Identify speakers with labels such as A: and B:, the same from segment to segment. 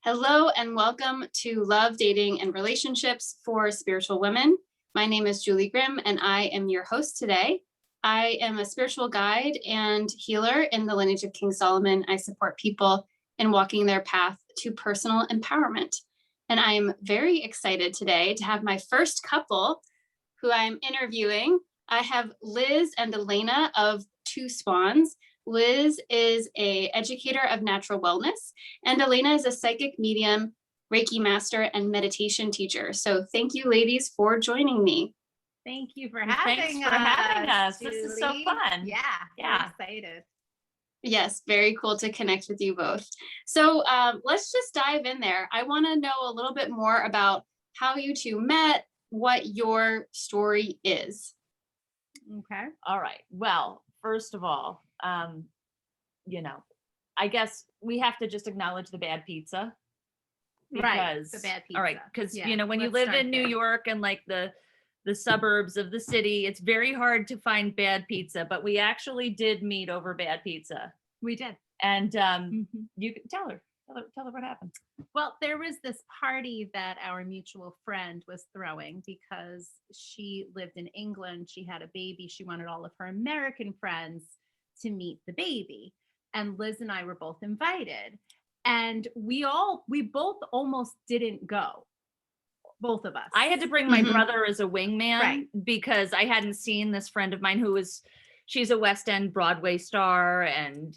A: Hello and welcome to Love, Dating, and Relationships for Spiritual Women. My name is Julie Grimm and I am your host today. I am a spiritual guide and healer in the lineage of King Solomon. I support people in walking their path to personal empowerment. And I am very excited today to have my first couple who I'm interviewing. I have Liz and Elena of Two Swans. Liz is an educator of natural wellness, and Elena is a psychic medium, Reiki Master, and meditation teacher. So thank you, ladies, for joining me.
B: Thank you for
C: having us.
B: Julie.
C: This is so fun.
B: Yeah. I'm excited.
A: Yes, very cool to connect with you both. So let's just dive in there. I want to know a little bit more about how you two met, what your story is.
B: Okay.
C: All right. Well, first of all, I guess we have to just acknowledge the bad pizza.
B: Because, the bad pizza.
C: All right. Because, when you live in New York and like the suburbs of the city, it's very hard to find bad pizza, but we actually did meet over bad pizza.
B: We did.
C: And you can tell her what happened.
B: Well, there was this party that our mutual friend was throwing because she lived in England. She had a baby. She wanted all of her American friends to meet the baby. And Liz and I were both invited. And we both almost didn't go. Both of us.
C: I had to bring my brother as a wingman because I hadn't seen this friend of mine she's a West End Broadway star and,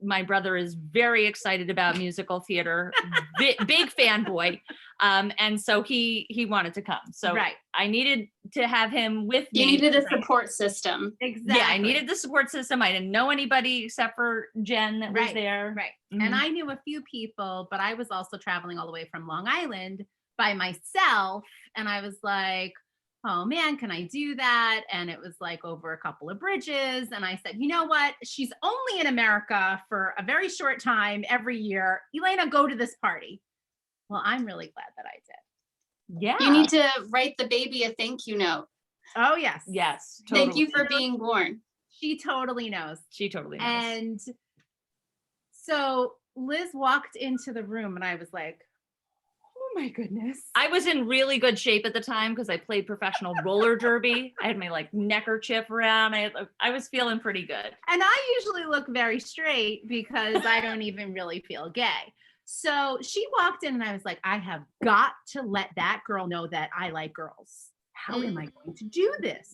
C: my brother is very excited about musical theater, big fanboy. And so he wanted to come. So I needed to have him with me.
A: You needed a support system.
B: Exactly.
C: Yeah, I needed the support system. I didn't know anybody except for Jen that was there.
B: Right. Mm-hmm. And I knew a few people, but I was also traveling all the way from Long Island by myself. And I was like, oh man, can I do that? And it was like over a couple of bridges. And I said, you know what? She's only in America for a very short time every year. Elena, go to this party. Well, I'm really glad that I did.
C: Yeah.
A: You need to write the baby a thank you note.
B: Oh, yes.
C: Yes. Totally.
A: Thank you for being born.
B: She totally knows.
C: She totally knows.
B: And so Liz walked into the room and I was like, oh my goodness.
C: I was in really good shape at the time because I played professional roller derby. I had my neckerchief around. I was feeling pretty good.
B: And I usually look very straight because I don't even really feel gay. So she walked in and I was like, I have got to let that girl know that I like girls. How am I going to do this?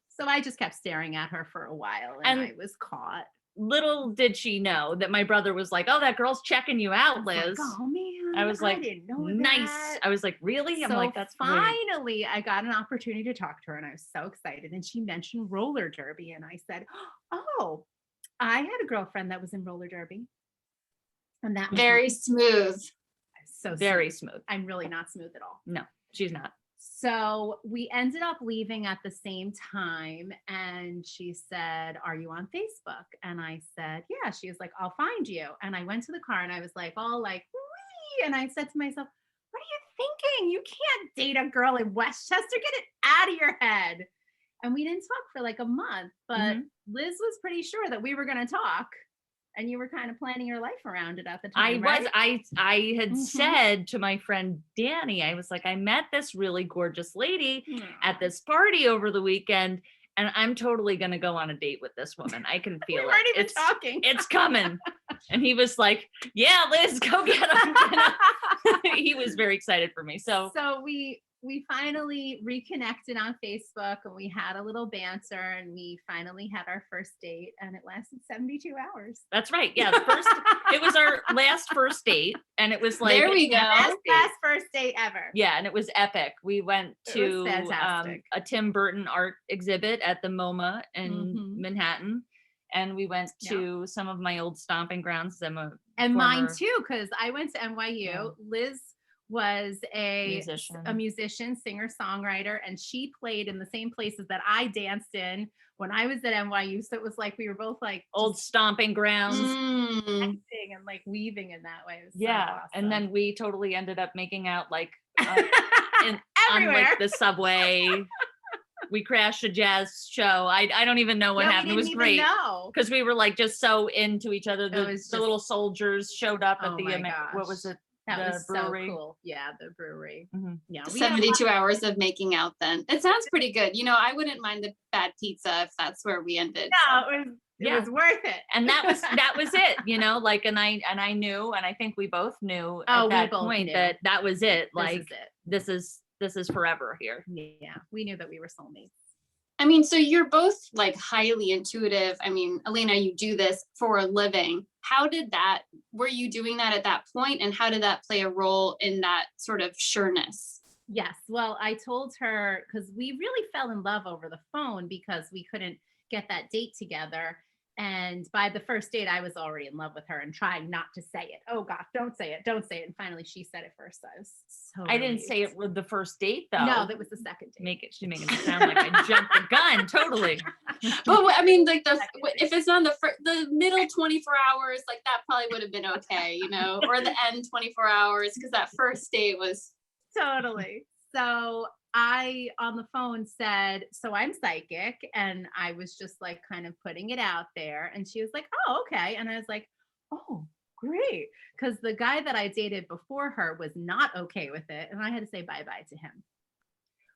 B: So I just kept staring at her for a while and I was caught.
C: Little did she know that my brother was like, oh, that girl's checking you out, Liz.
B: Like, oh man.
C: I was like,
B: I didn't know
C: nice.
B: that.
C: I was like, really? I'm
B: so
C: like, that's
B: finally
C: great.
B: I got an opportunity to talk to her and I was so excited. And she mentioned roller derby. And I said, oh, I had a girlfriend that was in roller derby. And that was
A: very smooth.
B: So
C: very smooth.
B: I'm really not smooth at all.
C: No, she's not.
B: So we ended up leaving at the same time. And she said, are you on Facebook? And I said, yeah. She was like, I'll find you. And I went to the car and I was like, all like, wee. And I said to myself, what are you thinking? You can't date a girl in Westchester. Get it out of your head. And we didn't talk for like a month, but Liz was pretty sure that we were going to talk. And you were kind of planning your life around it at the time, right?
C: I had said to my friend Danny, I was like, I met this really gorgeous lady at this party over the weekend, and I'm totally going to go on a date with this woman. I can feel it.
B: Weren't even talking.
C: It's coming. And he was like, yeah, Liz, go get him. He was very excited for me. So
B: we finally reconnected on Facebook and we had a little banter and we finally had our first date and it lasted 72 hours.
C: That's right. Yeah. It was our last first date and it was like,
A: there we go.
B: Best first date ever.
C: Yeah. And it was epic. We went to a Tim Burton art exhibit at the MoMA in Manhattan. And we went to some of my old stomping grounds.
B: Mine too, because I went to NYU. Yeah. Liz was a musician, singer, songwriter, and she played in the same places that I danced in when I was at NYU. So it was like we were both like
C: old stomping grounds,
B: acting and like weaving in that way. So awesome.
C: And then we totally ended up making out like
B: everywhere
C: on like the subway. We crashed a jazz show. I don't even know what happened. It was great because we were like just so into each other. The little soldiers showed up at the what was it?
B: That
C: the
B: was
C: brewery.
B: So cool. Yeah, the brewery. Yeah,
A: 72 hours of making out then. It sounds pretty good. I wouldn't mind the bad pizza if that's where we ended.
B: Yeah, it was worth it.
C: And that was it, like, and I knew, and I think we both knew at that point that was it. Like, this is forever here.
B: Yeah, we knew that we were soulmates.
A: I mean, so you're both like highly intuitive. I mean, Elena, you do this for a living. Were you doing that at that point? And how did that play a role in that sort of sureness?
B: Yes. Well, I told her, because we really fell in love over the phone because we couldn't get that date together. And by the first date, I was already in love with her and trying not to say it. Oh gosh, don't say it. And finally she said it first. So I was so
C: I didn't say it with the first date though.
B: No, that was the second date.
C: She's making it sound like I jumped the gun. Totally.
A: But I mean, like if it's on the middle 24 hours, like that probably would have been okay, or the end 24 hours, because that first date was
B: totally. So I, on the phone, said, so I'm psychic. And I was just like kind of putting it out there. And she was like, oh, okay. And I was like, oh, great. Because the guy that I dated before her was not okay with it. And I had to say bye-bye to him.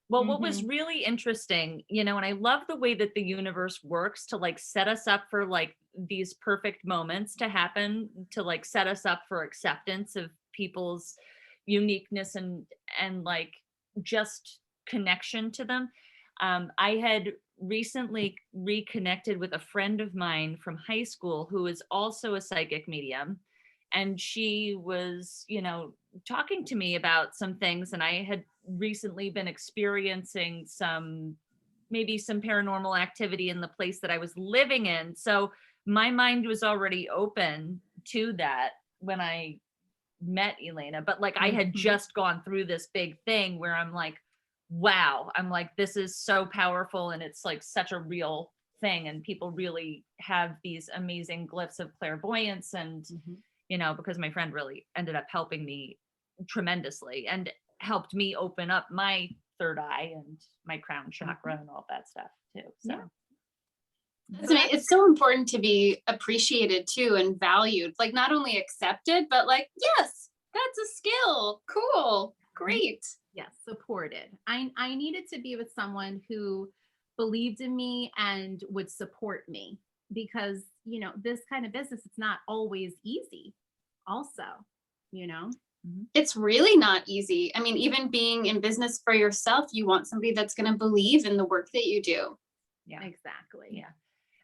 C: Well, what was really interesting, and I love the way that the universe works to like set us up for like these perfect moments to happen, to like set us up for acceptance of people's uniqueness and like just connection to them. I had recently reconnected with a friend of mine from high school who is also a psychic medium. And she was, talking to me about some things. And I had recently been experiencing maybe some paranormal activity in the place that I was living in. So my mind was already open to that when I met Elena. But like I had just gone through this big thing where I'm like, wow, I'm like, this is so powerful. And it's like such a real thing. And people really have these amazing glyphs of clairvoyance. And, because my friend really ended up helping me tremendously and helped me open up my third eye and my crown chakra and all that stuff too. So.
A: Yeah. It's so important to be appreciated too and valued, like not only accepted, but like, yes, that's a skill. Cool. Great.
B: Yes, supported. I needed to be with someone who believed in me and would support me because, this kind of business, it's not always easy also,
A: It's really not easy. I mean, even being in business for yourself, you want somebody that's going to believe in the work that you do.
B: Yeah, exactly.
C: Yeah.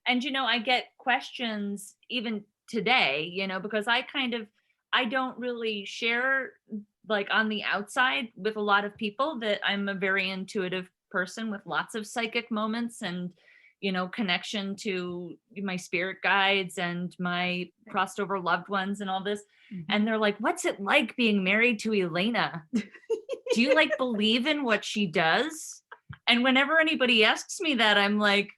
C: And, I get questions even today, because I don't really share like on the outside with a lot of people that I'm a very intuitive person with lots of psychic moments and, connection to my spirit guides and my crossed over loved ones and all this. And they're like, what's it like being married to Elena? Do you like believe in what she does? And whenever anybody asks me that, I'm like,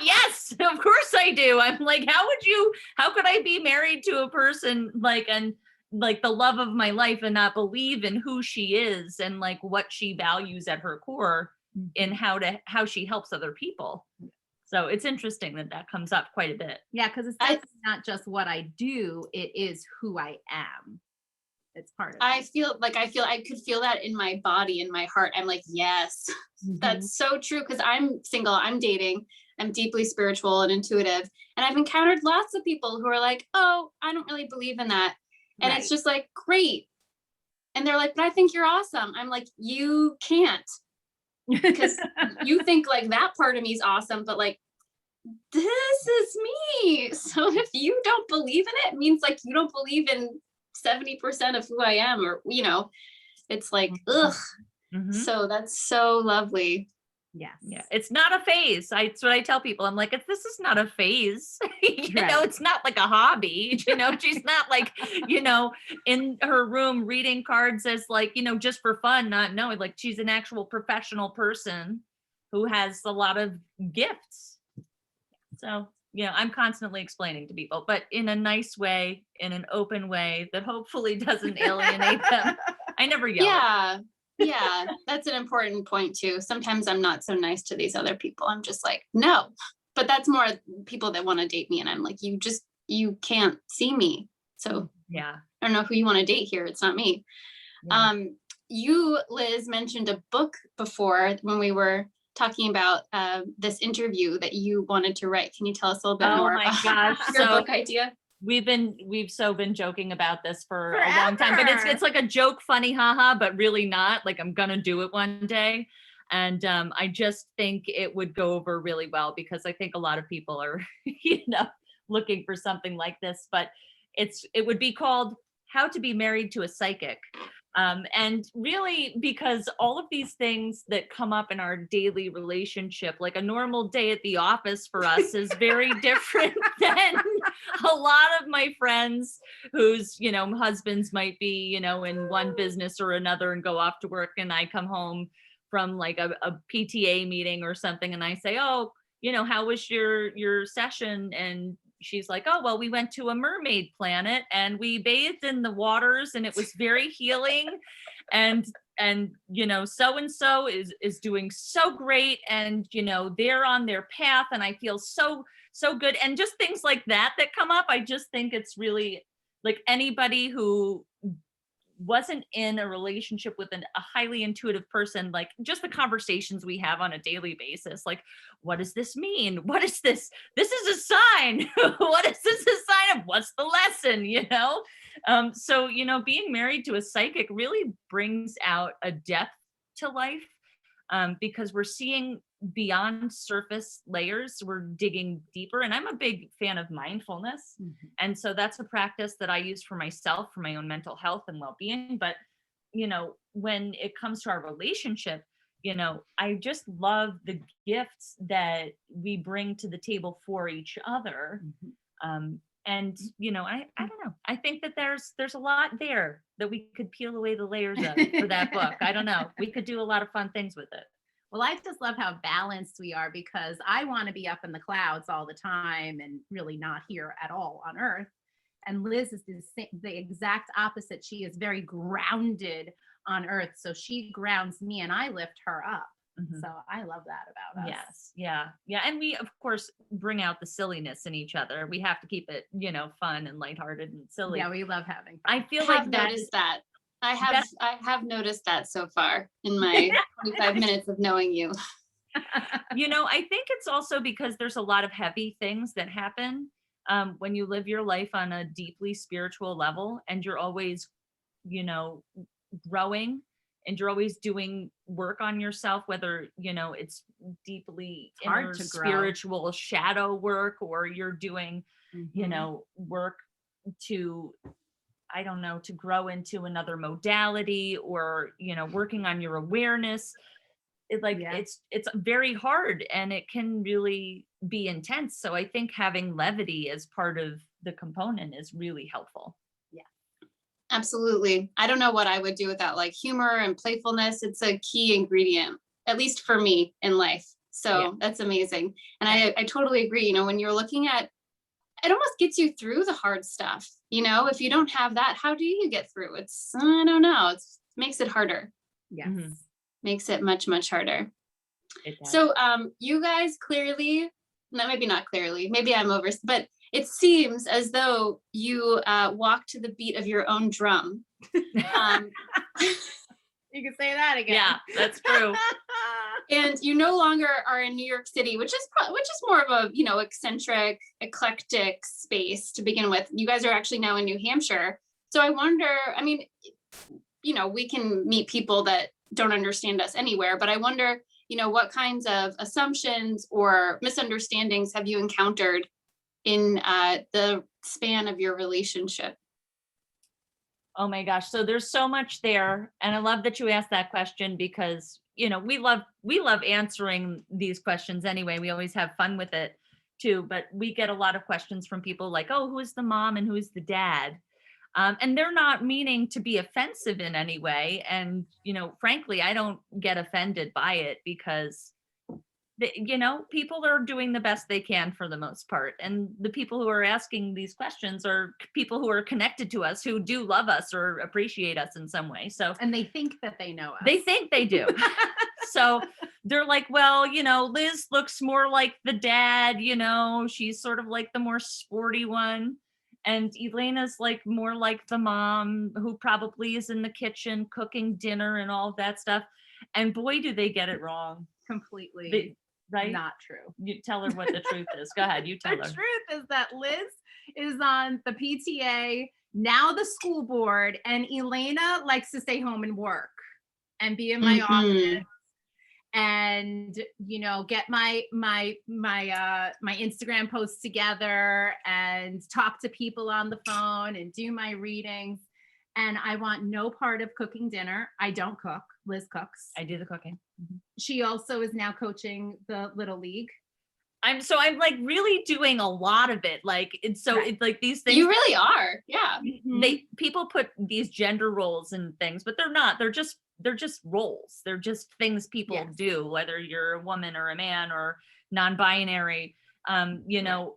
C: yes, of course I do. I'm like, how could I be married to a person and the love of my life and not believe in who she is and like what she values at her core in how she helps other people. So it's interesting that comes up quite a bit.
B: Yeah, because it's not just what I do, it is who I am. It's part of
A: I could feel that in my body, in my heart. I'm like, yes, that's so true. Cause I'm single, I'm dating, I'm deeply spiritual and intuitive. And I've encountered lots of people who are like, oh, I don't really believe in that. And it's just like, great. And they're like, but I think you're awesome. I'm like, you can't, because you think like that part of me is awesome, but like, this is me. So if you don't believe in it, it means like you don't believe in 70% of who I am, or, it's like, ugh. So that's so lovely.
B: Yes.
C: Yeah. It's not a phase. It's what I tell people. I'm like, this is not a phase. It's not like a hobby. She's not like, in her room reading cards as like, just for fun, not knowing, like she's an actual professional person who has a lot of gifts. So, I'm constantly explaining to people, but in a nice way, in an open way that hopefully doesn't alienate them. I never yell.
A: Yeah. Yeah, that's an important point too. Sometimes I'm not so nice to these other people. I'm just like, no. But that's more people that want to date me. And I'm like, you can't see me. So
C: Yeah.
A: I don't know who you want to date here. It's not me.
C: Yeah.
A: You, Liz, mentioned a book before when we were talking about this interview that you wanted to write. Can you tell us a little bit more
C: my
A: about
C: gosh.
A: your
C: So
A: book idea?
C: we've been joking about this for a long time, but it's like a joke, funny, haha, but really not. Like, I'm gonna do it one day. And I just think it would go over really well, because I think a lot of people are, looking for something like this. But it would be called How to Be Married to a Psychic. And really, because all of these things that come up in our daily relationship, like a normal day at the office for us is very different than a lot of my friends whose, husbands might be, in one business or another and go off to work. And I come home from like a PTA meeting or something, and I say, oh, how was your session? And she's like, oh, well, we went to a mermaid planet and we bathed in the waters and it was very healing. And so and so is doing so great, and they're on their path, and I feel so good. And just things like that come up. I just think it's really, like, anybody who wasn't in a relationship with a highly intuitive person, like, just the conversations we have on a daily basis, like, what does this mean? What is this? This is a sign. What is this a sign of? What's the lesson? So being married to a psychic really brings out a depth to life, because we're seeing beyond surface layers. We're digging deeper. And I'm a big fan of mindfulness.
B: Mhm.
C: And so that's a practice that I use for myself, for my own mental health and well-being. But, when it comes to our relationship, I just love the gifts that we bring to the table for each other. And I don't know. I think that there's a lot there that we could peel away the layers of for that book. I don't know. We could do a lot of fun things with it.
B: Well, I just love how balanced we are, because I want to be up in the clouds all the time and really not here at all on earth. And Liz is the exact opposite. She is very grounded on earth. So she grounds me and I lift her up.
C: Mhm.
B: So I love that about us.
C: Yes. Yeah. Yeah. And we, of course, bring out the silliness in each other. We have to keep it, fun and lighthearted and silly.
B: Yeah, we love having fun.
C: I feel
A: I
C: like
A: have
C: that
A: noticed that. I have noticed that so far in my 25 minutes of knowing you.
C: I think it's also because there's a lot of heavy things that happen when you live your life on a deeply spiritual level, and you're always, growing, and you're always doing work on yourself, whether, it's deeply
B: hard
C: inner
B: to grow.
C: spiritual shadow work, or you're doing,
B: Mhm.
C: work to, I don't know, to grow into another modality, or, working on your awareness.
B: Yeah.
C: It's very hard, and it can really be intense. So I think having levity as part of the component is really helpful.
A: Absolutely. I don't know what I would do without like humor and playfulness. It's a key ingredient, at least for me in life. So
C: Yeah.
A: that's amazing. And I totally agree. When you're looking at, it almost gets you through the hard stuff. If you don't have that, how do you get through? I don't know. It makes it harder.
B: Yes.
C: Mhm.
A: Makes it much, much harder.
C: It does.
A: So you guys clearly, no, maybe not clearly, maybe I'm over, but it seems as though you walk to the beat of your own drum.
B: You can say that again.
C: Yeah, that's true.
A: And you no longer are in New York City, which is more of a eccentric, eclectic space to begin with. You guys are actually now in New Hampshire. So I wonder, I mean, we can meet people that don't understand us anywhere, but I wonder, what kinds of assumptions or misunderstandings have you encountered in the span of your relationship?
C: Oh my gosh. So there's so much there. And I love that you asked that question, because, we love answering these questions anyway. We always have fun with it too. But we get a lot of questions from people like, oh, who's the mom and who's the dad? And they're not meaning to be offensive in any way. And, frankly, I don't get offended by it, because you know, people are doing the best they can for the most part. And the people who are asking these questions are people who are connected to us, who do love us or appreciate us in some way. So,
B: And they think that they know us.
C: they think they do. So they're like, well, you know, Liz looks more like the dad, you know, she's sort of like the more sporty one. And Elena's like more like the mom who probably is in the kitchen cooking dinner and all of that stuff. And boy, do they get it wrong.
B: Completely
C: Right?
B: not true.
C: You tell her what the truth is. Go ahead, you tell
B: The
C: her.
B: truth is that Liz is on the PTA, now the school board, and Elena likes to stay home and work and be in my office and, you know, get my Instagram posts together and talk to people on the phone and do my readings. And I want no part of cooking dinner. I don't cook. Liz cooks.
C: I do the cooking.
B: She also is now coaching the Little League.
C: I'm like really doing a lot of it. Like, it's so
B: Right.
C: it's like these things.
A: You really are. Yeah.
C: People put these gender roles and things, but they're not. They're just roles. They're just things people
B: Yes.
C: do, whether you're a woman or a man or non-binary. You know,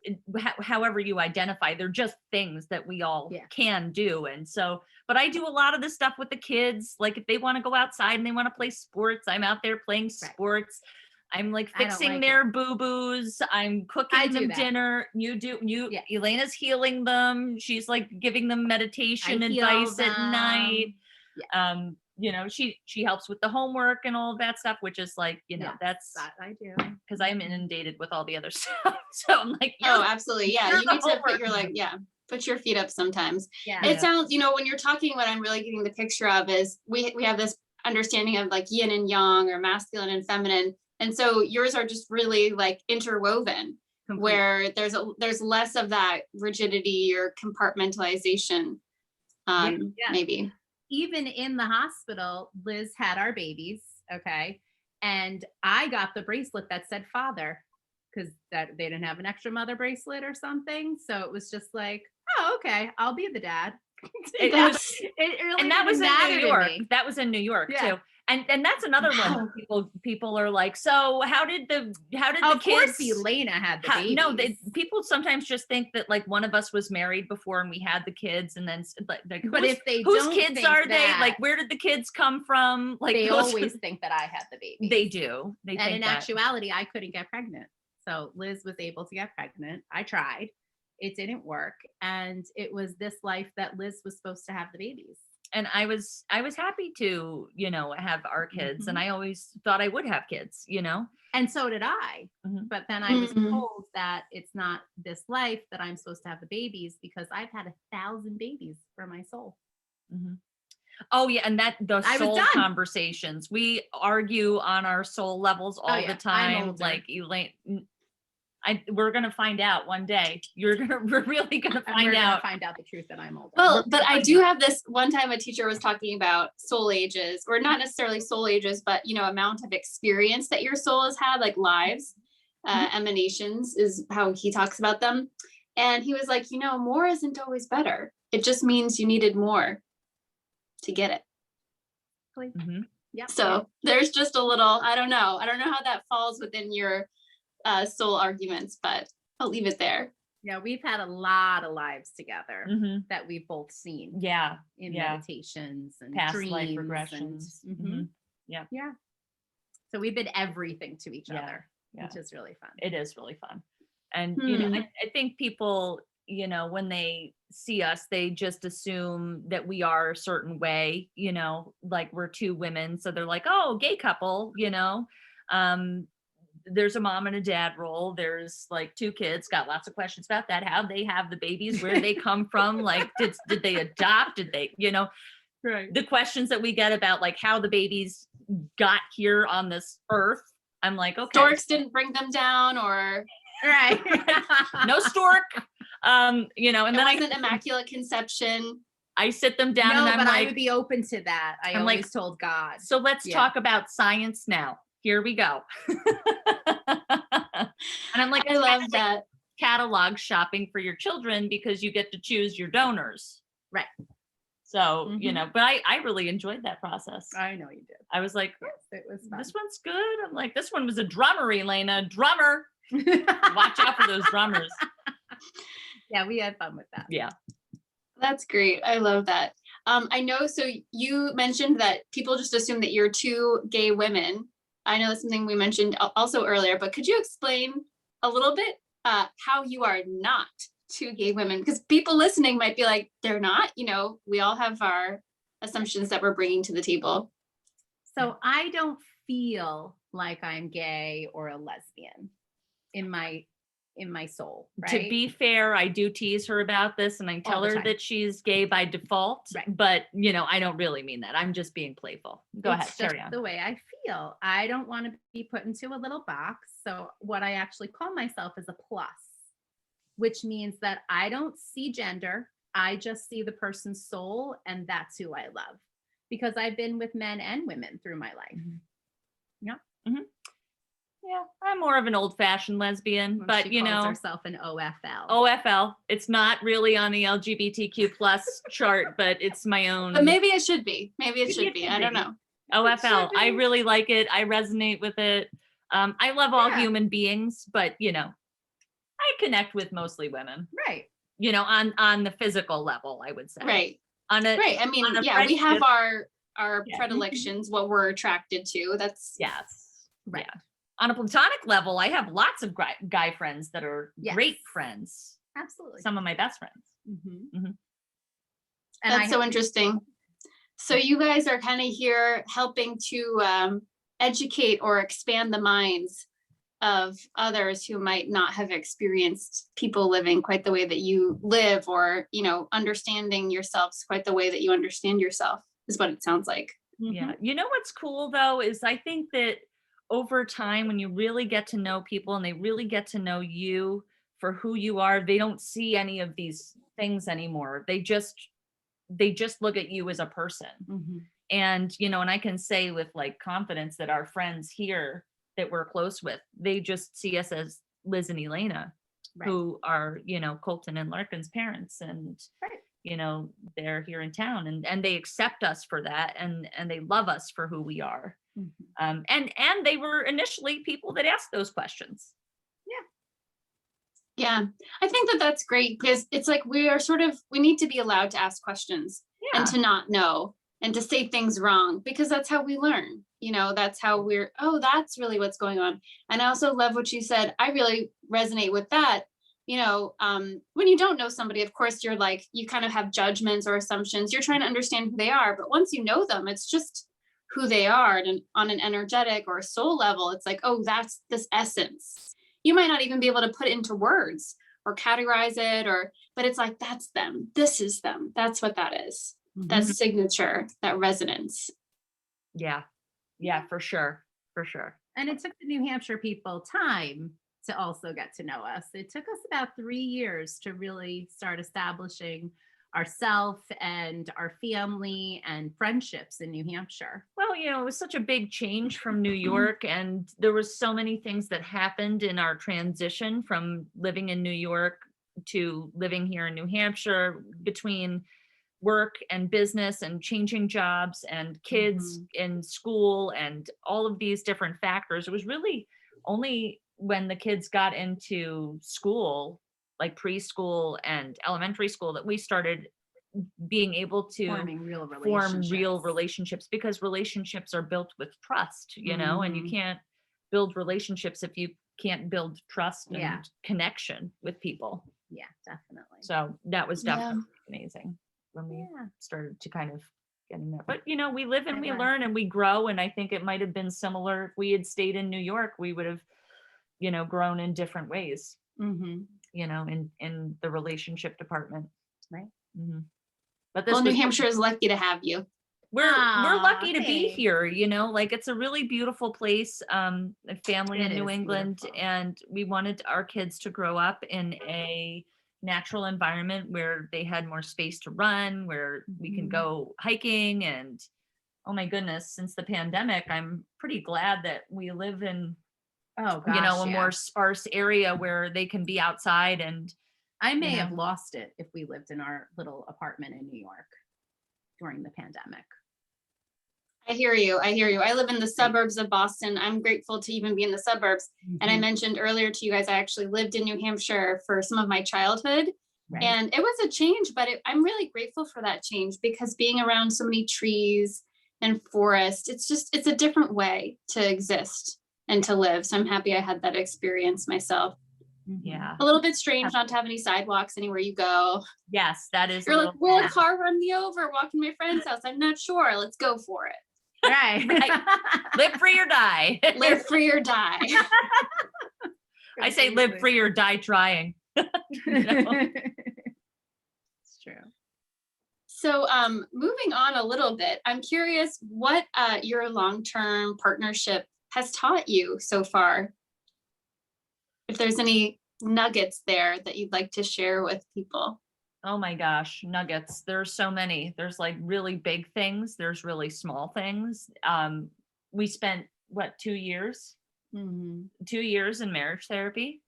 C: however you identify, they're just things that we all can do. And so, but I do a lot of this stuff with the kids. Like if they want to go outside and they want to play sports, I'm out there playing sports. I'm like fixing their boo-boos. I'm cooking them dinner. Elena's healing them. She's like giving them meditation advice at night. Yeah. You know, she helps with the homework and all of that stuff, which is like, you know, that's
B: that I do.
C: Because I'm inundated with all the other stuff. So I'm like,
A: oh, absolutely. Yeah. You need to put your feet up sometimes.
B: Yeah.
A: It sounds, you know, when you're talking, what I'm really getting the picture of is we have this understanding of like yin and yang or masculine and feminine. And so yours are just really like interwoven. Completely. Where there's less of that rigidity or compartmentalization. Maybe.
B: Even in the hospital, Liz had our babies, okay? And I got the bracelet that said father because that they didn't have an extra mother bracelet or something. So it was just like, oh, okay, I'll be the dad.
C: It really and that was in New York. That was in New York too. And that's another one. People are like, so how did the kids?
B: Of course, Elena had the babies.
C: No, people sometimes just think that like one of us was married before and we had the kids, and then like,
B: but if they
C: whose
B: don't
C: kids are they? Like, where did the kids come from? Like,
B: they always think that I had the baby.
C: They do.
B: And in actuality, I couldn't get pregnant. So Liz was able to get pregnant. I tried. It didn't work, and it was this life that Liz was supposed to have the babies.
C: And I was happy to, you know, have our kids. And I always thought I would have kids, you know.
B: And so did I. But then I was told that it's not this life that I'm supposed to have the babies because I've had 1,000 babies for my soul.
C: Oh yeah, and the soul conversations. We argue on our soul levels all the time. Like Elaine, we're gonna find out one day. We're really gonna find out
B: the truth that I'm older.
A: Well, but I do have this one time a teacher was talking about soul ages, or not necessarily soul ages, but you know, amount of experience that your soul has had, like lives, emanations is how he talks about them. And he was like, you know, more isn't always better. It just means you needed more to get it.
B: Yeah.
A: So there's just a little, I don't know how that falls within your soul arguments, but I'll leave it there.
B: Yeah, we've had a lot of lives together that we've both seen.
C: Yeah.
B: In meditations and
C: past
B: dreams
C: life regressions. Yeah.
B: So we've been everything to each other, which is really fun.
C: It is really fun. And you know, I think people, you know, when they see us, they just assume that we are a certain way, you know, like we're two women. So they're like, oh, gay couple, you know. There's a mom and a dad role. There's like two kids, got lots of questions about that. How they have the babies, where they come from, like did they adopt? Did they, you know, the questions that we get about like how the babies got here on this earth. I'm like, okay.
A: Storks didn't bring them down, or
C: no stork. You know, and then
A: wasn't immaculate conception.
C: I sit them down and I'm
B: but
C: like,
B: I would be open to that. I'm always like, told God.
C: So let's talk about science now. Here we go. And I'm like,
A: I love that.
C: Catalog shopping for your children because you get to choose your donors.
B: Right.
C: So, you know, but I really enjoyed that process.
B: I know you did.
C: I was like,
B: Yes, it was fun.
C: this one's good. I'm like, this one was a drummer, Elena, drummer. Watch out for those drummers.
B: Yeah, we had fun with that.
C: Yeah.
A: That's great. I love that. I know, so you mentioned that people just assume that you're two gay women. I know that's something we mentioned also earlier, but could you explain a little bit how you are not two gay women? Because people listening might be like, they're not, you know, we all have our assumptions that we're bringing to the table.
B: So I don't feel like I'm gay or a lesbian in my soul, right?
C: To be fair, I do tease her about this and I tell her
B: time.
C: that she's gay by default,
B: Right.
C: but you know, I don't really mean that. I'm just being playful. Go ahead,
B: It's
C: carry
B: just
C: on.
B: the way I feel. I don't want to be put into a little box. So what I actually call myself is a plus, which means that I don't see gender. I just see the person's soul, and that's who I love, because I've been with men and women through my life.
C: Yeah, I'm more of an old-fashioned lesbian,
B: Well,
C: but
B: she
C: you
B: calls
C: know,
B: herself an OFL.
C: OFL. It's not really on the LGBTQ plus chart, but it's my own.
A: But maybe it should be. Maybe it
C: Maybe
A: should
C: it
A: be.
C: should
A: I don't
C: be.
A: know.
C: OFL.
B: should
C: I
B: be.
C: really like it. I resonate with it. I love all
B: Yeah.
C: human beings, but you know, I connect with mostly women.
B: Right.
C: You know, on the physical level, I would say.
A: Right.
C: On a
A: Right. I mean,
C: on a
A: yeah, we have
C: friendship-
A: our
C: Yeah.
A: predilections, what we're attracted to. That's
C: Yes.
B: Right.
C: Yeah. On a platonic level, I have lots of guy friends that are
B: Yes.
C: great friends.
B: Absolutely.
C: Some of my best friends.
B: Mhm.
C: Mhm.
B: And
A: that's so interesting. So you guys are kind of here helping to educate or expand the minds of others who might not have experienced people living quite the way that you live, or, you know, understanding yourselves quite the way that you understand yourself, is what it sounds like.
C: Yeah. You know what's cool though is I think that over time, when you really get to know people and they really get to know you for who you are, they don't see any of these things anymore. They just look at you as a person.
B: Mhm.
C: And, you know, and I can say with like confidence that our friends here that we're close with, they just see us as Liz and Elena,
B: Right.
C: who are, you know, Colton and Larkin's parents. And,
B: Right.
C: you know, they're here in town and they accept us for that. And they love us for who we are.
B: Mhm.
C: And they were initially people that asked those questions.
A: Yeah, I think that that's great, because it's like we need to be allowed to ask questions and to not know and to say things wrong, because that's how we learn. You know, that's how that's really what's going on. And I also love what you said. I really resonate with that. You know, when you don't know somebody, of course, you're like, you kind of have judgments or assumptions. You're trying to understand who they are. But once you know them, it's just who they are. And on an energetic or a soul level, it's like, oh, that's this essence. You might not even be able to put it into words or categorize it, but it's like, that's them. This is them. That's what that is. That
C: Mhm.
A: signature, that resonance.
C: Yeah. Yeah, for sure. For sure.
B: And it took the New Hampshire people time to also get to know us. It took us about 3 years to really start establishing ourselves and our family and friendships in New Hampshire.
C: Well, you know, it was such a big change from New York, and there was so many things that happened in our transition from living in New York to living here in New Hampshire, between work and business and changing jobs and kids in school and all of these different factors. It was really only when the kids got into school, like preschool and elementary school, that we started being able to
B: Forming real
C: form
B: relationships.
C: real relationships, because relationships are built with trust, you know, and you can't build relationships if you can't build trust and connection with people.
B: Yeah, definitely.
C: So that was definitely amazing when we started to kind of getting there. But, you know, we live and we learn and we grow. And I think it might have been similar if we had stayed in New York, we would have, you know, grown in different ways, you know, in the relationship department.
B: Right.
C: But this
A: New Hampshire is lucky to have you.
C: We're lucky to be
B: thanks.
C: here, you know, like it's a really beautiful place, a family in New England,
B: beautiful.
C: and we wanted our kids to grow up in a natural environment where they had more space to run, where we can go hiking. And oh my goodness, since the pandemic, I'm pretty glad that we live in, you know, a more sparse area where they can be outside. And
B: I may have lost it if we lived in our little apartment in New York. during the pandemic.
A: I hear you. I hear you. I live in the suburbs of Boston. I'm grateful to even be in the suburbs. And I mentioned earlier to you guys, I actually lived in New Hampshire for some of my childhood.
B: Right.
A: And it was a change, but I'm really grateful for that change, because being around so many trees and forest, it's a different way to exist and to live. So I'm happy I had that experience myself.
C: Yeah.
A: A little bit strange not to have any sidewalks anywhere you go.
C: Yes, that is.
A: You're like, will a car run me over walking to my friend's house? I'm not sure. Let's go for it.
B: Right.
C: Live free or die.
A: Live free or die.
C: I say live free or die trying.
B: It's true.
A: So moving on a little bit, I'm curious what your long-term partnership has taught you so far. If there's any nuggets there that you'd like to share with people.
C: Oh my gosh, nuggets. There's so many. There's like really big things. There's really small things. We spent 2 years? 2 years in marriage therapy.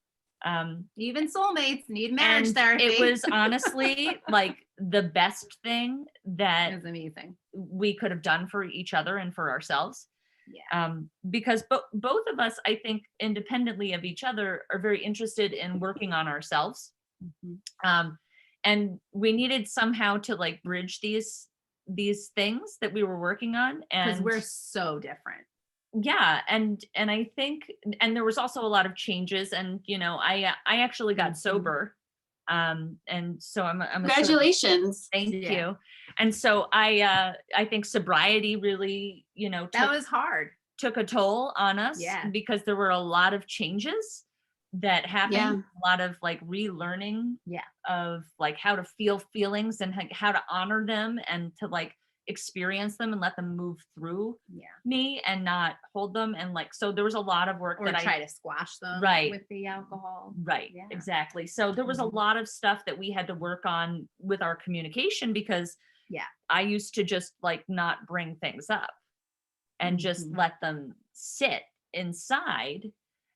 B: Even soulmates need marriage therapy.
C: It was honestly like the best thing that
B: was amazing
C: we could have done for each other and for ourselves.
B: Yeah.
C: Because both of us, I think, independently of each other, are very interested in working on ourselves. And we needed somehow to like bridge these things that we were working on, and
B: because we're so different.
C: Yeah. And I think, and there was also a lot of changes, and, you know, I actually got sober. And so I'm
A: Congratulations.
C: Thank you. And so I think sobriety really, you know,
B: that was hard.
C: Took a toll on us, because there were a lot of changes that happened, a lot of like relearning of like how to feel feelings and how to honor them and to like experience them and let them move through me and not hold them. And like, so there was a lot of work
B: that I try to squash them with the alcohol.
C: Right. Yeah. Exactly. So there was a lot of stuff that we had to work on with our communication, because I used to just like not bring things up and just let them sit inside.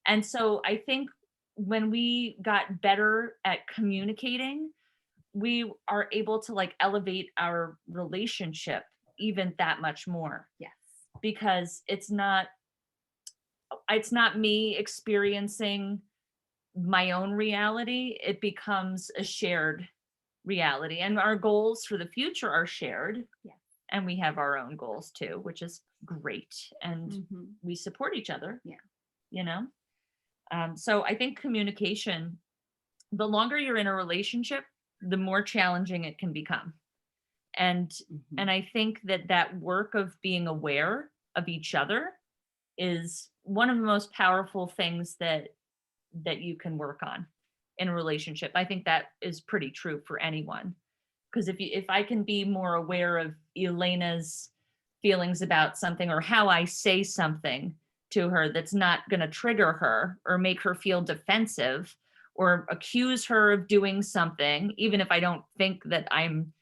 C: And so I think when we got better at communicating, we are able to like elevate our relationship even that much more.
B: Yes.
C: Because it's not me experiencing my own reality. It becomes a shared reality, and our goals for the future are shared.
B: Yes.
C: And we have our own goals too, which is great. And we support each other. Yeah. You know? So I think communication, the longer you're in a relationship, the more challenging it can become. And I think that work of being aware of each other is one of the most powerful things that you can work on in a relationship. I think that is pretty true for anyone. Because if I can be more aware of Elena's feelings about something, or how I say something to her that's not going to trigger her or make her feel defensive or accuse her of doing something, even if I don't think that I'm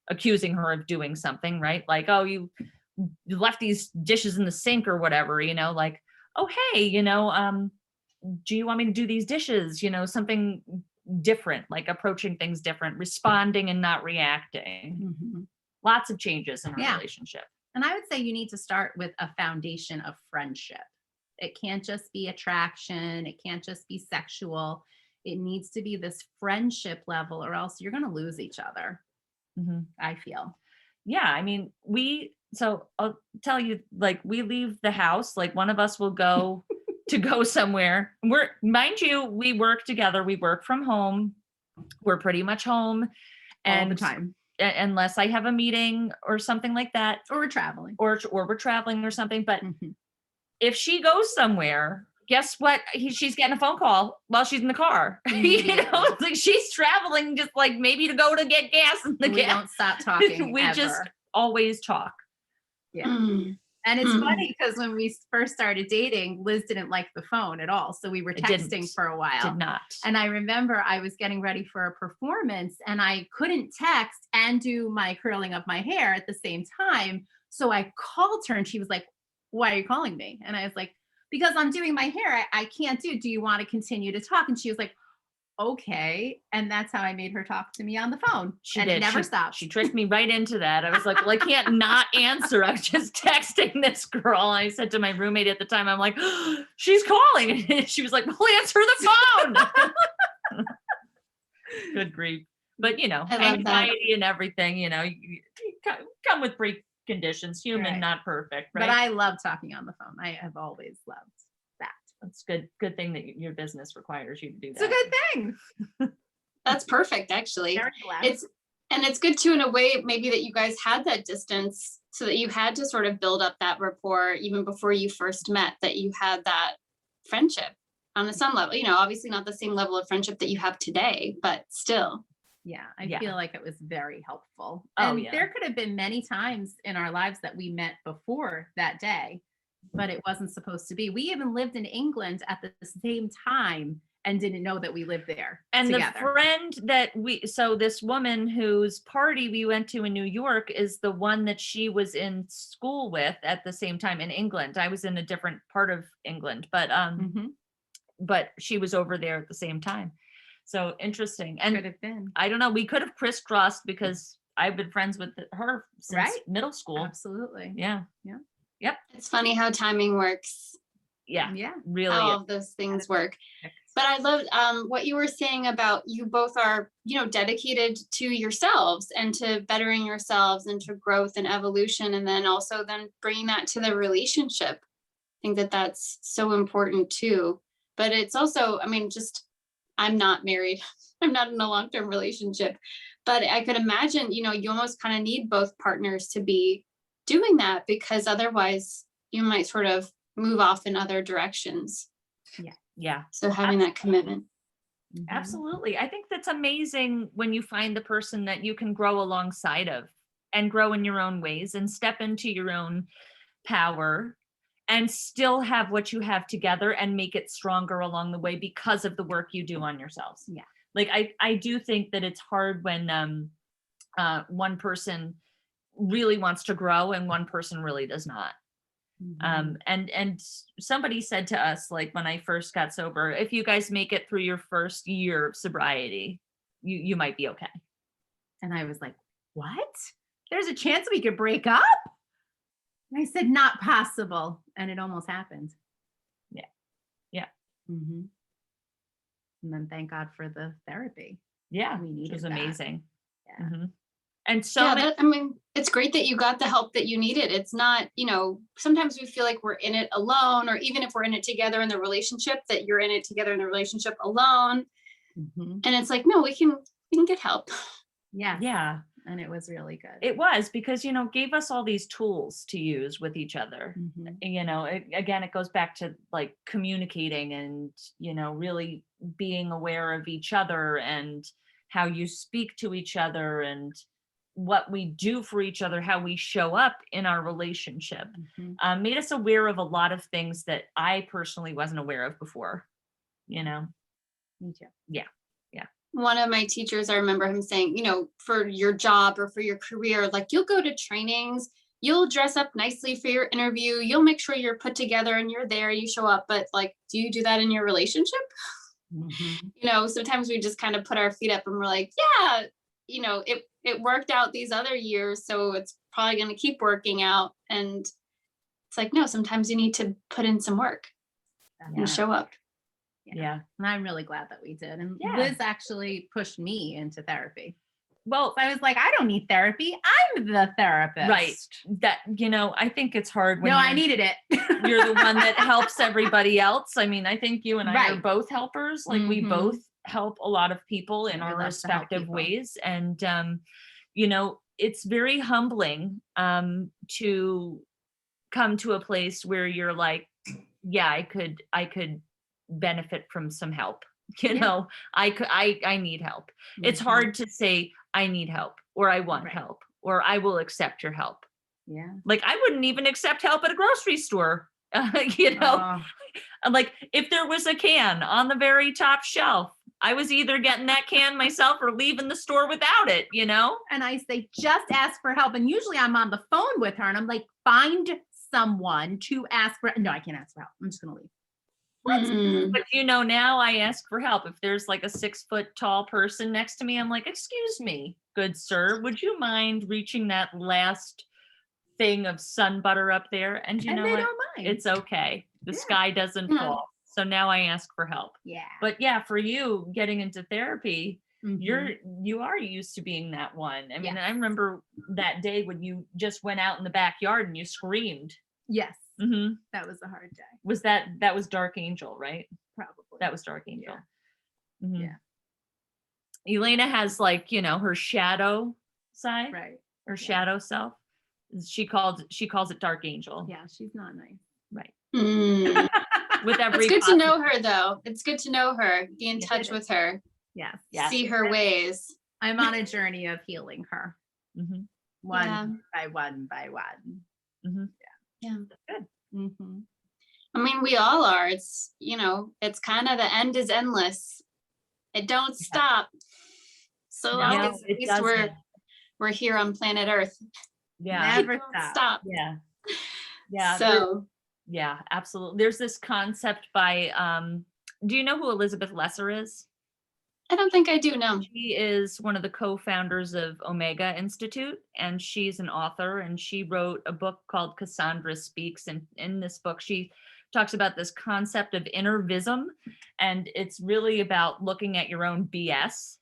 C: accusing her of doing something, right? Like, oh, you left these dishes in the sink or whatever, you know, like, oh, hey, you know, do you want me to do these dishes? You know, something different, like approaching things different, responding and not reacting. Lots of changes in our relationship.
B: And I would say you need to start with a foundation of friendship. It can't just be attraction. It can't just be sexual. It needs to be this friendship level, or else you're going to lose each other. I feel.
C: Yeah. I mean, so I'll tell you, like, we leave the house, like one of us will go to go somewhere. Mind you, we work together. We work from home. We're pretty much home
B: all the time.
C: Unless I have a meeting or something like that.
B: Or we're traveling.
C: Or we're traveling or something. But if she goes somewhere, guess what? She's getting a phone call while she's in the car. You know, like she's traveling just like maybe to go to get gas.
B: We don't stop talking.
C: We
B: ever.
C: Just always talk.
B: Yeah. And it's funny because when we first started dating, Liz didn't like the phone at all. So we were texting for a while.
C: Did not.
B: And I remember I was getting ready for a performance and I couldn't text and do my curling of my hair at the same time. So I called her and she was like, why are you calling me? And I was like, because I'm doing my hair. I can't do you want to continue to talk? And she was like, okay. And that's how I made her talk to me on the phone.
C: It
B: never stopped.
C: She tricked me right into that. I was like, well, I can't not answer. I was just texting this girl. I said to my roommate at the time, I'm like, oh, she's calling. And she was like, well, answer the phone. Good grief. But, you know, anxiety and everything, you know, you come with preconditions, human, not perfect. Right?
B: But I love talking on the phone. I have always loved that.
C: That's good. Good thing that your business requires you to do that.
B: It's a good thing.
A: That's perfect, actually.
B: Very glad.
A: It's good too, in a way, maybe that you guys had that distance so that you had to sort of build up that rapport even before you first met, that you had that friendship on some level, you know, obviously not the same level of friendship that you have today, but still.
B: Yeah, I feel like it was very helpful.
C: Oh,
B: and there could have been many times in our lives that we met before that day, but it wasn't supposed to be. We even lived in England at the same time and didn't know that we lived there
C: and
B: together.
C: The friend that so this woman whose party we went to in New York is the one that she was in school with at the same time in England. I was in a different part of England, but she was over there at the same time. So interesting. And
B: could have been.
C: I don't know, we could have crisscrossed because I've been friends with her since middle school.
B: Absolutely.
C: Yeah. Yep.
A: It's funny how timing works.
C: Yeah. Really.
A: How all of those things work. But I loved what you were saying about you both are, you know, dedicated to yourselves and to bettering yourselves and to growth and evolution. And then also then bringing that to the relationship. I think that that's so important too. But it's also, I mean, I'm not married. I'm not in a long-term relationship, but I could imagine, you know, you almost kind of need both partners to be doing that, because otherwise you might sort of move off in other directions.
C: Yeah.
A: So having that commitment.
C: Absolutely. I think that's amazing when you find the person that you can grow alongside of and grow in your own ways and step into your own power and still have what you have together and make it stronger along the way because of the work you do on yourselves.
B: Yeah.
C: Like I do think that it's hard when one person really wants to grow and one person really does not. And somebody said to us, like when I first got sober, if you guys make it through your first year of sobriety, you might be okay.
B: And I was like, what? There's a chance we could break up? And I said, not possible. And it almost happened.
C: Yeah.
B: Mm-hmm. And then thank God for the therapy.
C: Yeah.
B: We needed
C: it was
B: that.
C: amazing.
B: Yeah.
C: Mm-hmm. And so
A: I mean, it's great that you got the help that you needed. It's not, you know, sometimes we feel like we're in it alone, or even if we're in it together in the relationship, that you're in it together in the relationship alone.
B: Mm-hmm.
A: And it's like, no, we can get help.
C: Yeah.
B: And it was really good.
C: It was, because, you know, gave us all these tools to use with each other.
B: Mm-hmm.
C: You know, it goes back to like communicating and, you know, really being aware of each other and how you speak to each other and what we do for each other, how we show up in our relationship.
B: Mm-hmm.
C: Made us aware of a lot of things that I personally wasn't aware of before, you know?
B: Me too.
C: Yeah.
A: One of my teachers, I remember him saying, you know, for your job or for your career, like you'll go to trainings, you'll dress up nicely for your interview, you'll make sure you're put together and you're there, you show up, but like, do you do that in your relationship?
B: Mm-hmm.
A: You know, sometimes we just kind of put our feet up and we're like, yeah, you know, it worked out these other years, so it's probably going to keep working out. And it's like, no, sometimes you need to put in some work and show up.
C: Yeah.
B: And I'm really glad that we did. And
C: Yeah.
B: Liz actually pushed me into therapy.
C: Well,
B: So I was like, I don't need therapy. I'm the therapist.
C: right. That, you know, I think it's hard when
B: No, I needed it.
C: you're the one that helps everybody else. I mean, I think you and I are
B: Right.
C: both helpers. Like we
B: Mhm.
C: both help a lot of people in
B: Yeah, we
C: our
B: love to help
C: respective
B: people.
C: ways. And, you know, it's very humbling to come to a place where you're like, yeah, I could benefit from some help. You
B: Yeah.
C: know, I need help. It's
B: Mhm.
C: hard to say I need help or I want
B: Right.
C: help or I will accept your help.
B: Yeah.
C: Like I wouldn't even accept help at a grocery store. You know, like if there was a can on the very top shelf, I was either getting that can myself or leaving the store without it, you know?
B: And I say, just ask for help. And usually I'm on the phone with her and I'm like, find someone to ask for. No, I can't ask for help. I'm just going to leave.
A: Mm.
C: But now I ask for help. If there's like a 6-foot tall person next to me, I'm like, excuse me, good sir, would you mind reaching that last thing of sun butter up there? And you
B: And
C: know
B: they
C: what?
B: don't mind.
C: It's okay. The
B: Yeah.
C: sky doesn't
A: Yeah.
C: fall. So now I ask for help.
B: Yeah.
C: But yeah, for you getting into therapy,
B: Mhm.
C: you are used to being that one. I mean,
B: Yes.
C: I remember that day when you just went out in the backyard and you screamed.
B: Yes.
C: Mm-hmm.
B: That was a hard day.
C: That was Dark Angel, right?
B: Probably.
C: That was Dark Angel.
B: Yeah.
C: Mhm.
B: Yeah.
C: Elena has like, her shadow side,
B: Right.
C: her
B: Yeah.
C: shadow self. She calls it Dark Angel.
B: Yeah, she's not nice.
C: Right.
A: Mm.
C: With every
A: It's good to know her, though. It's good to know her, be in
B: Yeah,
A: touch
B: it
A: with her,
B: Yes.
C: Yeah.
A: see her ways.
B: I'm on a journey of healing her.
C: Mhm.
B: One
A: Yeah.
B: by one by one.
C: Mhm.
A: Yeah.
C: Good.
B: Mm-hmm.
A: I mean, we all are. It's, it's kind of, the end is endless. It don't stop. So long
C: No,
A: as at
C: it
A: least
C: doesn't.
A: we're here on planet Earth.
C: Yeah.
B: Never
A: It don't
B: stop.
A: stop.
C: Yeah. Yeah.
A: So
C: Yeah, absolutely. There's this concept by do you know who Elizabeth Lesser is?
A: I don't think I do know.
C: She is one of the co-founders of Omega Institute, and she's an author, and she wrote a book called Cassandra Speaks. And in this book, she talks about this concept of inner vism, and it's really about looking at your own BS,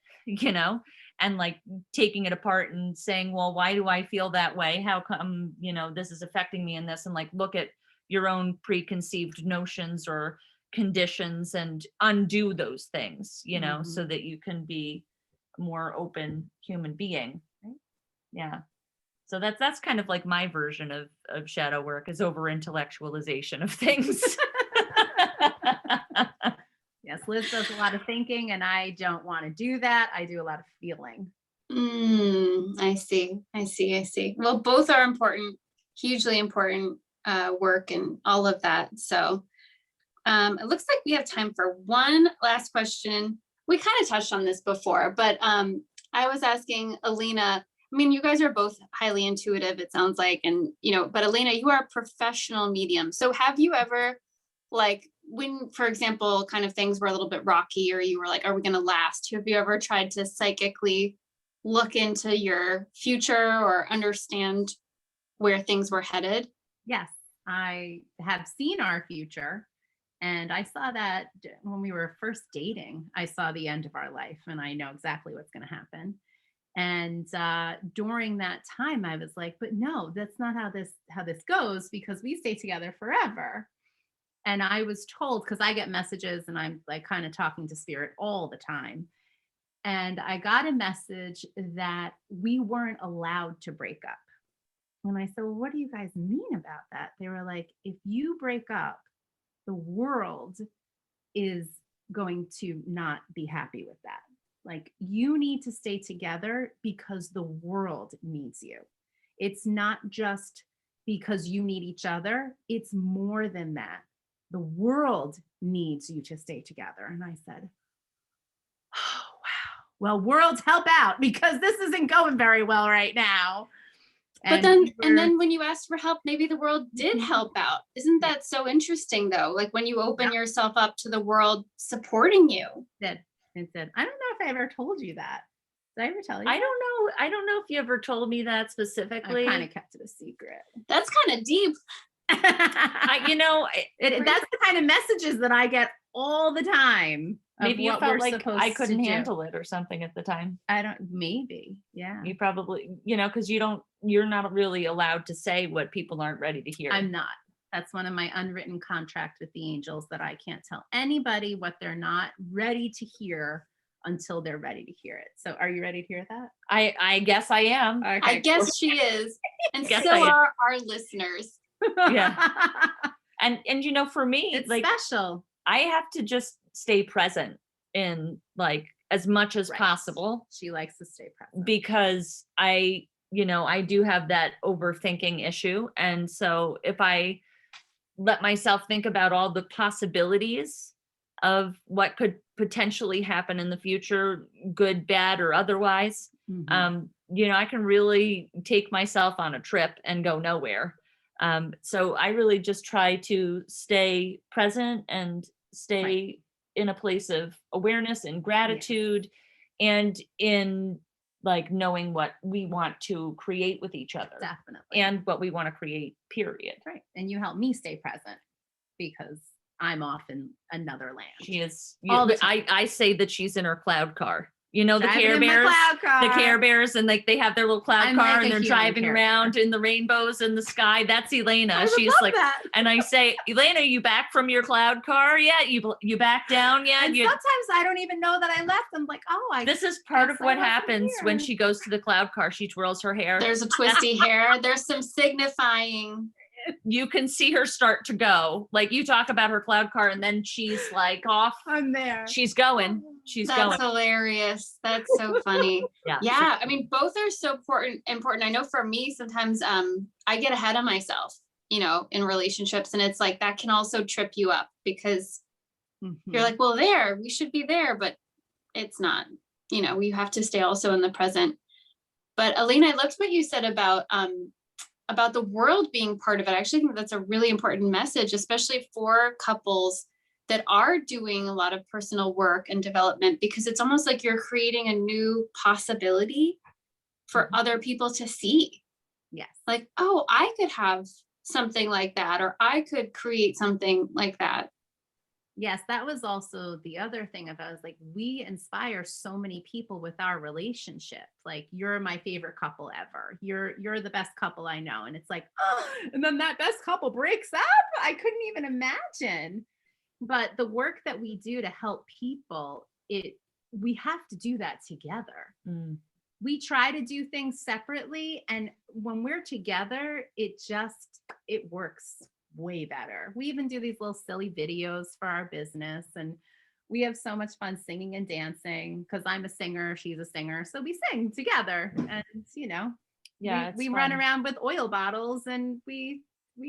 C: and like taking it apart and saying, well, why do I feel that way? How come, this is affecting me in this? And like look at your own preconceived notions or conditions and undo those things, so that you can be a more open human being. Right? Yeah. So that's kind of like my version of shadow work, is over intellectualization of things.
B: Yes, Liz does a lot of thinking, and I don't want to do that. I do a lot of feeling.
A: I see. Well, both are important, hugely important work and all of that. So it looks like we have time for one last question. We kind of touched on this before, but I was asking Elena, I mean, you guys are both highly intuitive, it sounds like, and, but Elena, you are a professional medium. So have you ever, like, when, for example, kind of things were a little bit rocky, or you were like, are we going to last? Have you ever tried to psychically look into your future or understand where things were headed?
B: Yes, I have seen our future. And I saw that when we were first dating. I saw the end of our life, and I know exactly what's going to happen. And during that time, I was like, but no, that's not how this goes, because we stay together forever. And I was told, because I get messages and I'm like kind of talking to spirit all the time. And I got a message that we weren't allowed to break up. And I said, well, what do you guys mean about that? They were like, if you break up, the world is going to not be happy with that. Like, you need to stay together because the world needs you. It's not just because you need each other. It's more than that. The world needs you to stay together. And I said, oh, wow. Well, worlds, help out, because this isn't going very well right now.
A: But then when you asked for help, maybe the world did help out. Isn't that so interesting, though? Like, when you open yourself up to the world supporting you.
B: It said, I don't know if I ever told you that. Did I ever tell you?
C: I don't know if you ever told me that specifically.
B: I kind of kept it a secret.
A: That's kind of deep.
B: That's the kind of messages that I get all the time.
C: Maybe you felt like I couldn't handle it or something at the time.
B: Maybe. Yeah.
C: You probably, because you're not really allowed to say what people aren't ready to hear.
B: I'm not. That's one of my unwritten contracts with the angels, that I can't tell anybody what they're not ready to hear until they're ready to hear it. So are you ready to hear that?
C: I guess I am.
A: Okay, I guess she is. And so are our listeners.
C: Yeah. And for me,
B: it's
C: like,
B: special.
C: I have to just stay present in, like, as much as possible.
B: She likes to stay present
C: because I do have that overthinking issue. And so if I let myself think about all the possibilities of what could potentially happen in the future, good, bad, or otherwise, I can really take myself on a trip and go nowhere. So I really just try to stay present and stay in a place of awareness and gratitude and in like knowing what we want to create with each other.
B: Definitely.
C: And what we want to create, period.
B: Right. And you help me stay present because I'm off in another land.
C: She is,
B: All the time.
C: I say that she's in her cloud car. You know, the
B: Driving
C: Care
B: in my
C: Bears,
B: cloud car.
C: the Care Bears, and like they have their little cloud
B: I'm
C: car
B: like
C: and
B: a
C: they're
B: human
C: driving
B: Care
C: around
B: Bear.
C: in the rainbows in the sky. That's Elena.
B: I would
C: She's
B: love
C: like,
B: that.
C: and I say, Elena, you back from your cloud car yet? You back down yet?
B: And sometimes I don't even know that I left. I'm like, oh,
C: This is part of
B: guess I
C: what
B: wasn't
C: happens when
B: here.
C: she goes to the cloud car. She twirls her hair.
A: There's a twisty hair. There's some signifying.
C: You can see her start to go. Like you talk about her cloud car and then she's like off.
B: I'm there.
C: She's going. She's
A: That's
C: going.
A: hilarious. That's so funny. Yeah. I mean, both are so important. I know for me, sometimes I get ahead of myself, you know, in relationships. And it's like that can also trip you up because you're like, well, we should be there, but it's not, you know, we have to stay also in the present. But Elena, I loved what you said about the world being part of it. I actually think that's a really important message, especially for couples that are doing a lot of personal work and development, because it's almost like you're creating a new possibility for other people to see.
B: Yes.
A: Like, oh, I could have something like that, or I could create something like that.
B: Yes, that was also the other thing of I was like, we inspire so many people with our relationship. Like, you're my favorite couple ever. You're the best couple I know. And it's like, oh, and then that best couple breaks up. I couldn't even imagine. But the work that we do to help people, we have to do that together. We try to do things separately. And when we're together, it works way better. We even do these little silly videos for our business, and we have so much fun singing and dancing because I'm a singer, she's a singer, so we sing together. And you know, we run around with oil bottles and we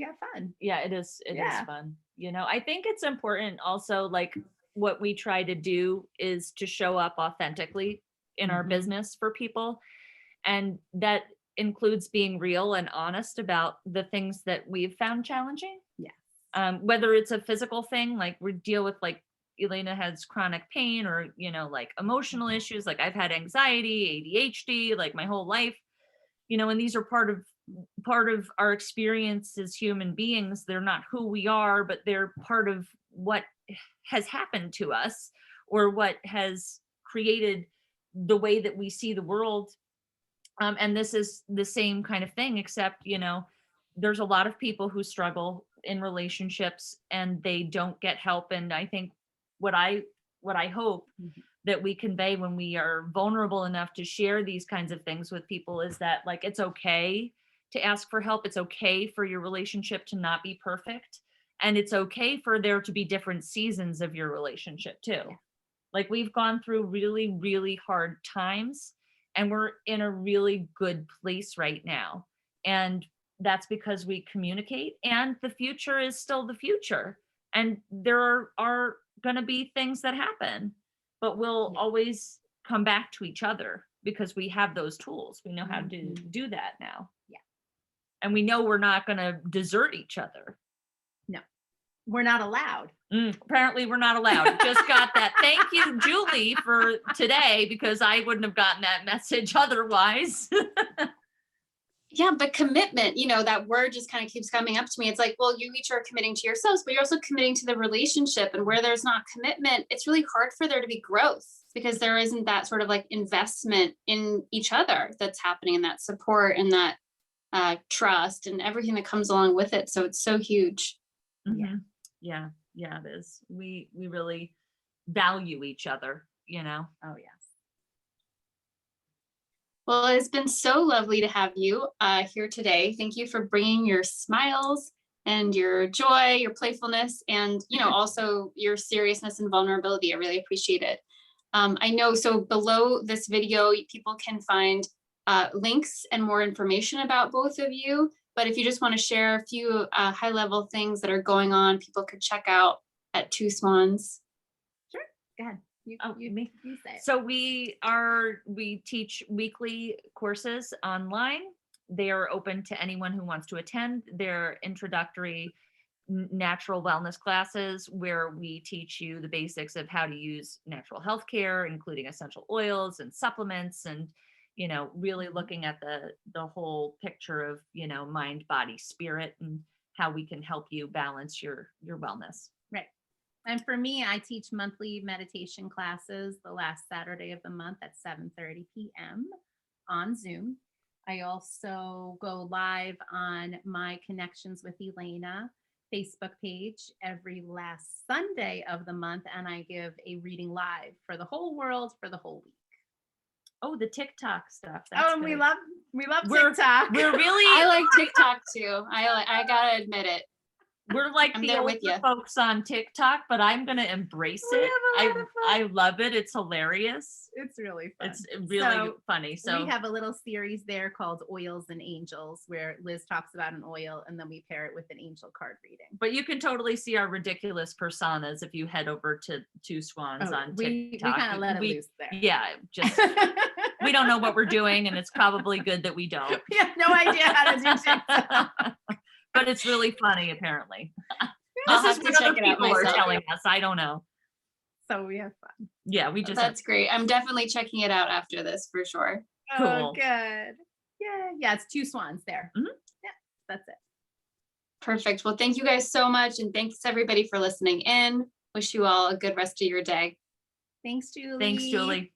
B: have fun.
C: Yeah, it is fun. You know, I think it's important also, like what we try to do is to show up authentically in our business for people, and that includes being real and honest about the things that we've found challenging.
B: Yeah.
C: Whether it's a physical thing, like we deal with, like Elena has chronic pain, or, you know, like emotional issues. Like I've had anxiety, ADHD, like my whole life, you know, and these are part of our experience as human beings. They're not who we are, but they're part of what has happened to us, or what has created the way that we see the world. And this is the same kind of thing, except, you know, there's a lot of people who struggle in relationships and they don't get help. And I think what I hope that we convey when we are vulnerable enough to share these kinds of things with people is that, like, it's okay to ask for help. It's okay for your relationship to not be perfect. And it's okay for there to be different seasons of your relationship too. Like, we've gone through really, really hard times, and we're in a really good place right now. And that's because we communicate, and the future is still the future. And there are going to be things that happen, but we'll always come back to each other because we have those tools. We know how to do that now.
B: Yeah.
C: And we know we're not going to desert each other.
B: No, we're not allowed.
C: Apparently we're not allowed. Just got that. Thank you, Julie, for today, because I wouldn't have gotten that message otherwise.
A: Yeah, but commitment, you know, that word just kind of keeps coming up to me. It's like, well, you each are committing to yourselves, but you're also committing to the relationship. And where there's not commitment, it's really hard for there to be growth, because there isn't that sort of like investment in each other that's happening, and that support and that trust and everything that comes along with it. So it's so huge.
C: Yeah, it is. We really value each other, you know?
B: Oh, yes.
A: Well, it's been so lovely to have you here today. Thank you for bringing your smiles and your joy, your playfulness, and, you know, also your seriousness and vulnerability. I really appreciate it. I know, so below this video, people can find links and more information about both of you. But if you just want to share a few high-level things that are going on, people could check out at Two Swans.
B: Sure, go ahead. You say it.
C: So we teach weekly courses online. They are open to anyone who wants to attend. They're introductory natural wellness classes where we teach you the basics of how to use natural healthcare, including essential oils and supplements, and really looking at the whole picture of mind, body, spirit, and how we can help you balance your wellness.
B: Right. And for me, I teach monthly meditation classes the last Saturday of the month at 7:30 p.m. on Zoom. I also go live on my Connections with Elena Facebook page every last Sunday of the month, and I give a reading live for the whole world for the whole week.
C: Oh, the TikTok stuff.
B: And
C: good.
B: we love TikTok.
C: We're really
A: I like TikTok too. I gotta admit it.
C: We're like
A: I'm
C: the
A: there with
C: older
A: you.
C: folks on TikTok, but I'm gonna embrace
B: We
C: it.
B: have a lot of fun.
C: I love it. It's hilarious.
B: It's really fun.
C: It's really
B: So,
C: funny. So
B: we have a little series there called Oils and Angels, where Liz talks about an oil and then we pair it with an angel card reading.
C: but you can totally see our ridiculous personas if you head over to Two Swans on
B: We
C: TikTok.
B: kind of let it loose there.
C: Yeah, just we don't know what we're doing, and it's probably good that we don't.
B: We have no idea how to do TikTok.
C: But it's really funny, apparently.
A: I'll
C: This is
A: have to
C: what
A: check
C: other
A: it out
C: people are
A: myself.
C: telling us. I don't know.
B: So we have fun.
C: Yeah, we just
A: That's great. I'm definitely checking it out after this for sure.
B: Oh,
C: Cool.
B: good. Yeah, it's Two Swans there.
C: Mhm.
B: Yeah, that's it.
A: Perfect. Well, thank you guys so much. And thanks everybody for listening in. Wish you all a good rest of your day.
B: Thanks, Julie.
C: Thanks, Julie.